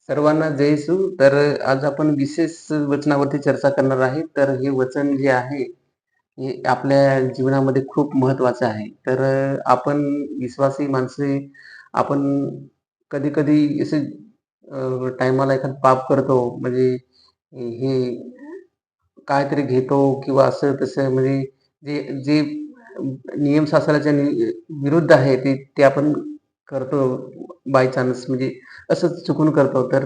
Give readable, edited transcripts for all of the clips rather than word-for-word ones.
सर्वांना जय येशू. तर आज आपण विशेष वचनावरती चर्चा करणार आहे. तर हे वचन जे आहे, हे आपल्या जीवनामध्ये खूप महत्त्वाचं आहे. तर आपण विश्वासी माणसे, आपण कधी-कधी असे टाईमाला एखादं पाप करतो. म्हणजे हे काहीतरी घेतो किंवा असं तसं म्हणजे जे जे नियमशास्त्राच्या विरुद्ध आहे ते ते आपण करतो बाय चान्स म्हणजे असंच चुकून करतो. तर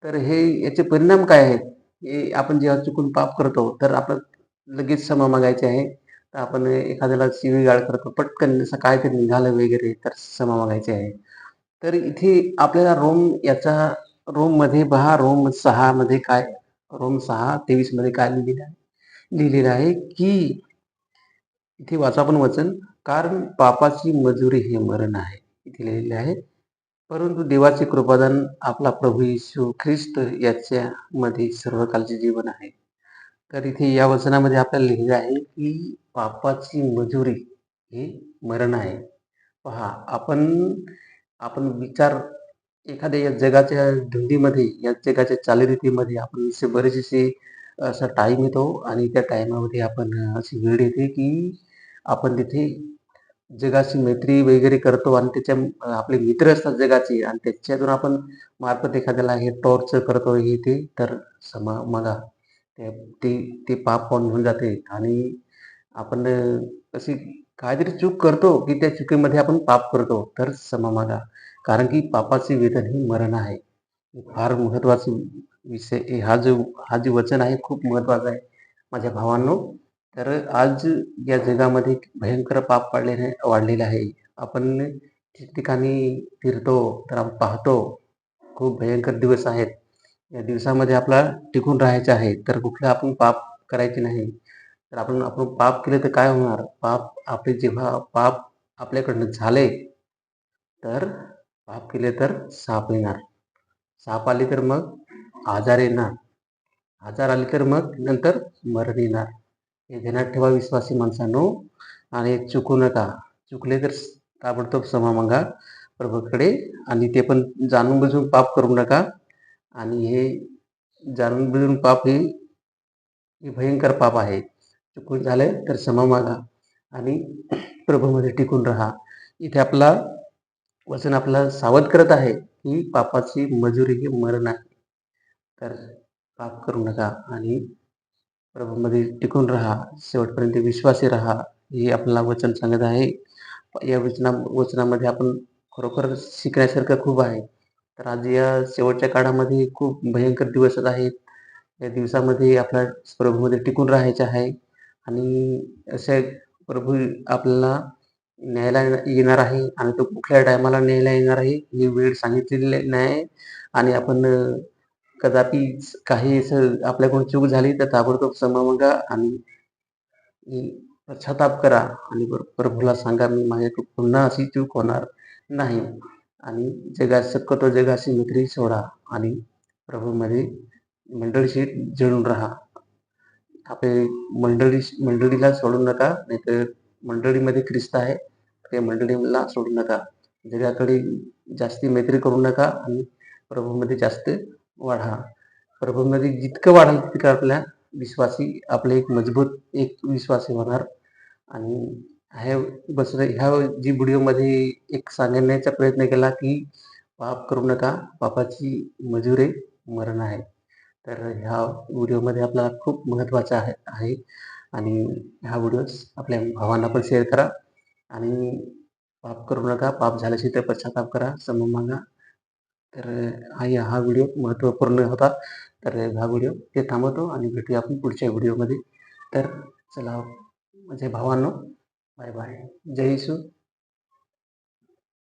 तर हे याचे परिणाम काय आहेत? हे आपण जेव्हा चुकून पाप करतो, तर आपण लगेच क्षमा मागायची आहे. तर आपण एखाद्याला शिवीगाळ करतो, पटकन असं काहीतरी निघालं वगैरे तर क्षमा मागायची आहे. तर इथे आपल्याला रोममध्ये पहा रोम 6 मध्ये काय रोम 6:23 मध्ये काय लिहिलेलं आहे, की इथे वाचा आपण वचन, कारण पापाची मजुरी हे मरण आहे. इथे लिहिलेले आहे. परंतु देवाचे कृपादान आपला प्रभू येशू ख्रिस्त याच्यामध्ये सर्वकालचे जीवन आहे. तर इथे या वचनामध्ये आपल्याला लिहिलेलं आहे, की पापाची मजुरी हे मरण आहे. पहा, आपण आपण विचार एखाद्या या जगाच्या धुंदीमध्ये, या जगाच्या चालीरीतीमध्ये आपण असे बरेच असे असा टाईम येतो आणि त्या टाईमामध्ये आपण अशी वेळ येते, की आपण तिथे जगाशी मैत्री वगैरे करतो आणि आपले मित्र असतात जगाचे आणि त्याच्यातून आपण मार्फत एखाद्याला हे टॉर्चर करतो हे ते, तर क्षमा मागा. ते ते ते पाप पण होऊन जाते आणि आपण अशी काहीतरी चूक करतो, की त्या चुकीमध्ये आपण पाप करतो, तर क्षमा मागा. कारण की पापाचे वेतन हे मरण आहे. फार महत्त्वाचा विषय हा जो वचन आहे खूप महत्त्वाचा आहे माझ्या भावांनो. तर आज या जगामध्ये भयंकर पाप वाढलेलं आहे. आपण ठिकठिकाणी फिरतो तर आपण पाहतो खूप भयंकर दिवस आहेत. या दिवसामध्ये आपल्याला टिकून राहायचे आहे. तर कुठलं आपण पाप करायचे नाही. तर आपण आपण पाप केले तर काय होणार? जेव्हा पाप आपल्याकडनं झाले, तर पाप केले तर साप येणार. साप आले तर मग आजार येणार. आजार आले तर मग नंतर मरण येणार. हे ध्यानात ठेवा विश्वासी माणसांनो आणि चुकू नका. चुकले तर ताबडतोब क्षमा मागा प्रभूकडे आणि ते पण जाणून बुजून पाप करू नका आणि हे जाणून बुजून पाप हे भयंकर पाप आहे. चुकून झालंय तर क्षमा मागा आणि प्रभूमध्ये टिकून राहा. इथे वचन आपल्याला सावध करत आहे, की पापाची मजुरी ही मरण आहे. तर पाप करू नका आणि प्रभूमध्ये टिकून राहा. शेवटपर्यंत विश्वासी राहा. हे आपल्याला वचन सांगत आहे. या वचनामध्ये आपण खरोखर शिकण्यासारखं खूप आहे. तर आज या शेवटच्या काळामध्ये खूप भयंकर दिवस आहेत. या दिवसामध्ये आपल्याला प्रभूमध्ये टिकून राहायचे आहे आणि असे प्रभू आपल्याला न्यायला येणार आहे आणि तो कुठल्या टायमाला न्यायला येणार आहे, ही वेळ सांगितलेली नाही आणि आपण कदापि काही असं आपल्याकडून चूक झाली तर ताबडतोब क्षमा मागा आणि पश्चाताप करा आणि प्रभूला सांगा, मी माझ्याकडून पुन्हा अशी चूक होणार नाही आणि शक्यतो जगाशी मैत्री सोडा आणि प्रभूमध्ये मंडळीशी जोडून राहा. आपले मंडळीला सोडू नका, नाहीतर मंडळीमध्ये ख्रिस्त आहे. त्या मंडळीला सोडू नका. जगाकडे जास्ती मैत्री करू नका आणि प्रभूमध्ये जास्त वाढा. प्रभूमध्ये जितकं वाढाल तितकं आपले एक मजबूत एक विश्वासी होणार आणि ह्या जी व्हिडिओमध्ये एक सांगण्याचा प्रयत्न केला, की पाप करू नका. पापाची मजुरी मरण आहे. तर ह्या व्हिडिओमध्ये आपल्याला खूप महत्त्वाचं आहे आणि हा व्हिडिओ आपल्या भावांना पण शेअर करा आणि पाप करू नका. पाप झाल्याशी तर पश्चाताप करा, क्षमा मागा. तर हा व्हिडिओ महत्त्वपूर्ण होता. तर हा व्हिडिओ इथे थांबवतो आणि भेटूया आपण पुढच्या व्हिडिओमध्ये. तर चला माझ्या भावांनो, बाय बाय. जय येशू.